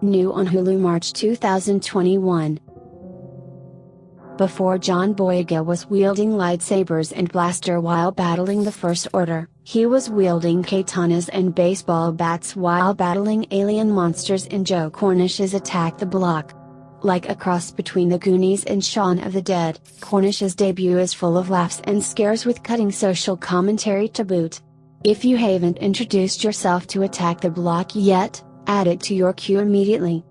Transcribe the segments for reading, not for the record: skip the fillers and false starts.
New on Hulu March 2021. Before John Boyega was wielding lightsabers and blaster while battling the First Order, he was wielding katanas and baseball bats while battling alien monsters in Joe Cornish's Attack the Block. Like a cross between The Goonies and Shaun of the Dead, Cornish's debut is full of laughs and scares with cutting social commentary to boot. If you haven't introduced yourself to Attack the Block yet, add it to your queue immediately.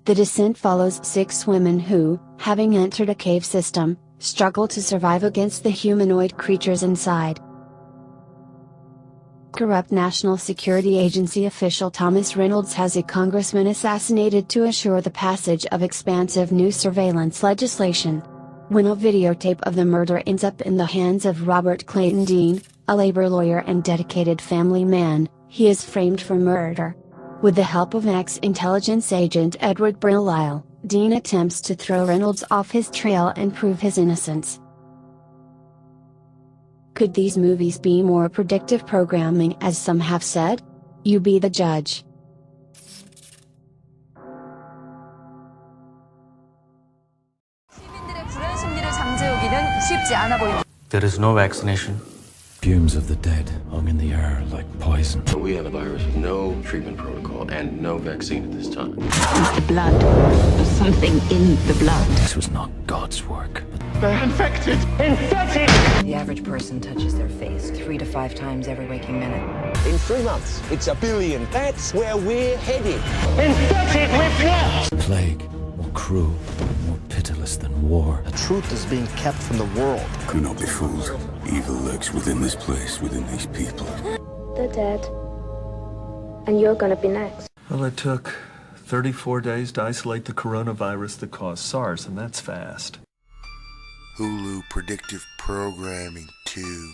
The Descent follows 6 women who, having entered a cave system, struggle to survive against the humanoid creatures inside. Corrupt National Security Agency official Thomas Reynolds has a congressman assassinated to assure the passage of expansive new surveillance legislation. When a videotape of the murder ends up in the hands of Robert Clayton Dean, a labor lawyer and dedicated family man, he is framed for murder. With the help of ex-intelligence agent Edward Brillisle, Dean attempts to throw Reynolds off his trail and prove his innocence. Could these movies be more predictive programming as some have said? You be the judge. There is no vaccination. Fumes of the dead hung in the air like poison. We have a virus with no treatment protocol and no vaccine at this time. It's the blood. There's something in the blood. This was not God's work. They're infected! Infected! The average person touches their face 3 to 5 times every waking minute. In 3 months, it's 1 billion. That's where we're headed. Infected with what? Plague, more cruel, more pitiless than war. The truth is being kept from the world. Do not be fooled. Evil lurks within this place, within these people. They're dead. And you're gonna be next. Well, it took 34 days to isolate the coronavirus that caused SARS, and that's fast. Hulu Predictive Programming 2.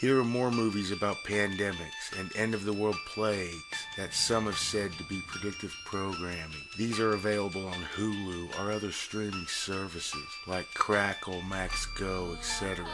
Here are more movies about pandemics and end-of-the-world plagues that some have said to be predictive programming. These are available on Hulu or other streaming services like Crackle, Max Go, etc.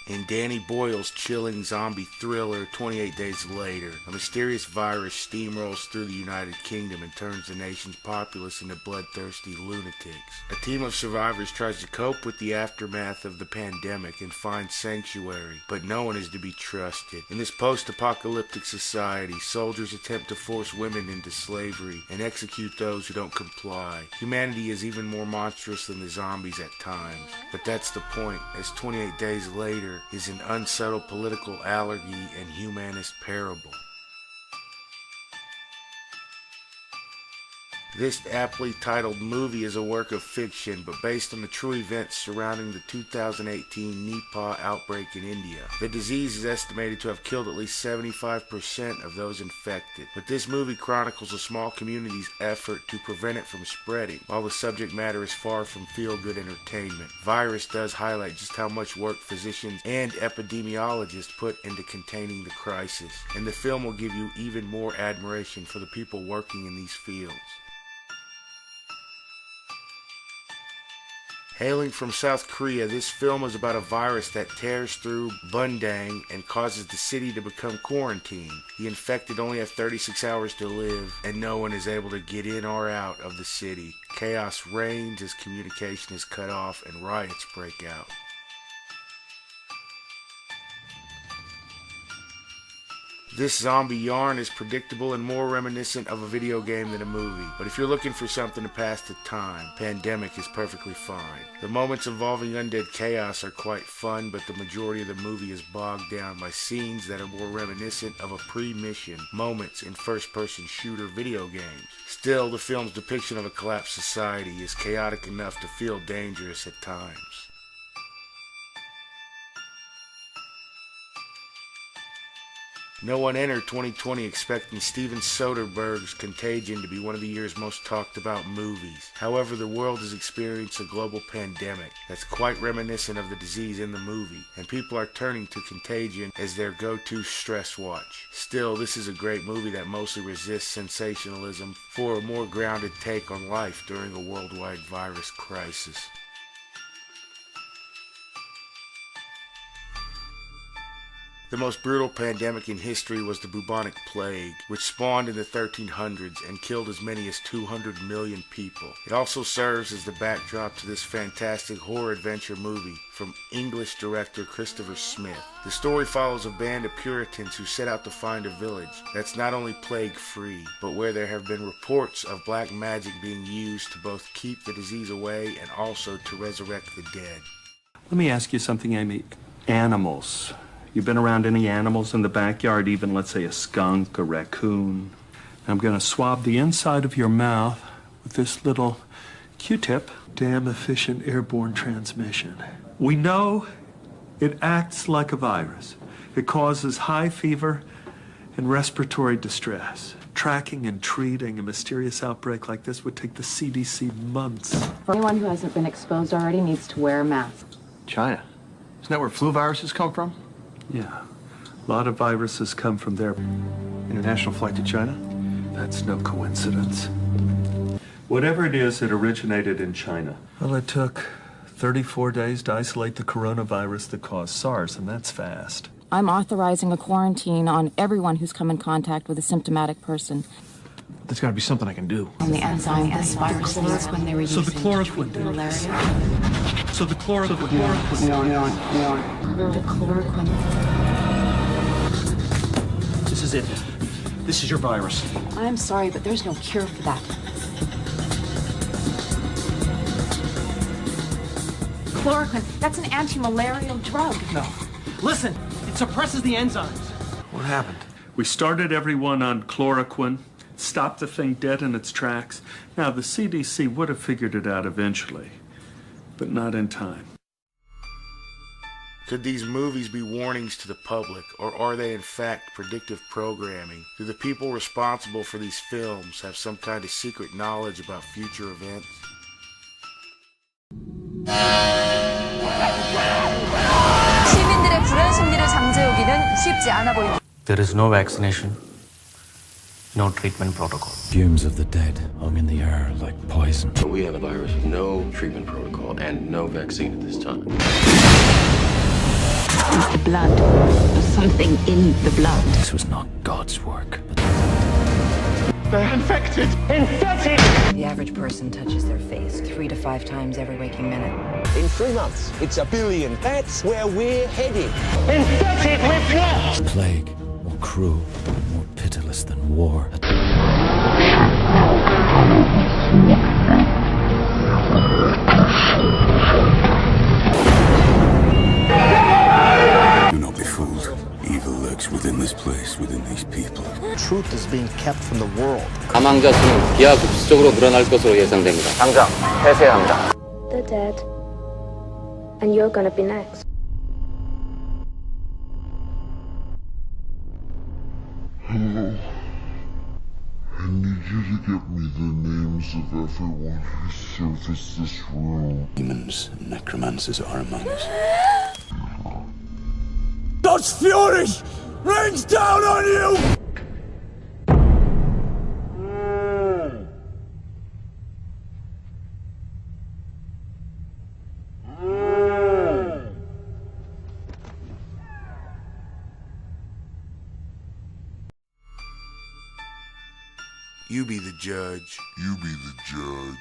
In Danny Boyle's chilling zombie thriller 28 Days Later, a mysterious virus steamrolls through the United Kingdom and turns the nation's populace into bloodthirsty lunatics. A team of survivors tries to cope with the aftermath of the pandemic and find sanctuary, but no one is to be trusted. In this post-apocalyptic society, soldiers attempt to force women into slavery and execute those who don't comply. Humanity is even more monstrous than the zombies at times, but that's the point, as 28 Days Later is an unsettled political allegory and humanist parable. This aptly titled movie is a work of fiction, but based on the true events surrounding the 2018 Nipah outbreak in India. The disease is estimated to have killed at least 75% of those infected, but this movie chronicles a small community's effort to prevent it from spreading. While the subject matter is far from feel-good entertainment, Virus does highlight just how much work physicians and epidemiologists put into containing the crisis, and the film will give you even more admiration for the people working in these fields. Hailing from South Korea, this film is about a virus that tears through Bundang and causes the city to become quarantined. The infected only have 36 hours to live, and no one is able to get in or out of the city. Chaos reigns as communication is cut off and riots break out. This zombie yarn is predictable and more reminiscent of a video game than a movie, but if you're looking for something to pass the time, Pandemic is perfectly fine. The moments involving undead chaos are quite fun, but the majority of the movie is bogged down by scenes that are more reminiscent of a pre-mission moments in first-person shooter video games. Still, the film's depiction of a collapsed society is chaotic enough to feel dangerous at times. No one entered 2020 expecting Steven Soderbergh's Contagion to be one of the year's most talked about movies. However, the world has experienced a global pandemic that's quite reminiscent of the disease in the movie, and people are turning to Contagion as their go-to stress watch. Still, this is a great movie that mostly resists sensationalism for a more grounded take on life during a worldwide virus crisis. The most brutal pandemic in history was the bubonic plague, which spawned in the 1300s and killed as many as 200 million people. It also serves as the backdrop to this fantastic horror adventure movie from English director Christopher Smith. The story follows a band of Puritans who set out to find a village that's not only plague-free, but where there have been reports of black magic being used to both keep the disease away and also to resurrect the dead. Let me ask you something, Amy. Animals. You been around any animals in the backyard, even, let's say, a skunk, a raccoon? I'm going to swab the inside of your mouth with this little Q-tip. Damn efficient airborne transmission. We know it acts like a virus. It causes high fever and respiratory distress. Tracking and treating a mysterious outbreak like this would take the CDC months. For anyone who hasn't been exposed already needs to wear a mask. China? Isn't that where flu viruses come from? Yeah. A lot of viruses come from there. International flight to China? That's no coincidence. Whatever it is, it originated in China. Well, it took 34 days to isolate the coronavirus that caused SARS, and that's fast. I'm authorizing a quarantine on everyone who's come in contact with a symptomatic person. There's got to be something I can do. On the enzyme this virus needs when they were using So the chloroquine. So the chloroquine. The chloroquine. This is it. This is your virus. I'm sorry, but there's no cure for that. Chloroquine, that's an anti-malarial drug. No. Listen, it suppresses the enzymes. What happened? We started everyone on chloroquine, stopped the thing dead in its tracks. Now, the CDC would have figured it out eventually, but not in time. Could these movies be warnings to the public, or are they in fact predictive programming? Do the people responsible for these films have some kind of secret knowledge about future events? 시민들의 불안 심리를 잠재우기는 쉽지 않아 보입니다. There is no vaccination, no treatment protocol. Fumes of the dead hung in the air like poison. We have a virus with no treatment protocol and no vaccine at this time. It's the blood. There's something in the blood. This was not God's work. They're infected! Infected! The average person touches their face 3 to 5 times every waking minute. In 3 months, it's 1 billion. That's where we're headed. Infected with what? Plague, more cruel, more pitiless than war. Do not be fooled. Evil lurks within this place, within these people. Truth is being kept from the world. 사망자 수는 기하급수적으로 늘어날 것으로 예상됩니다. 당장 폐쇄합니다. They're dead. And you're gonna be next. Hello. I need you to get me the names of everyone who serviced this room. Demons and necromancers are among us. God's fury rains down on you! You be the judge. You be the judge.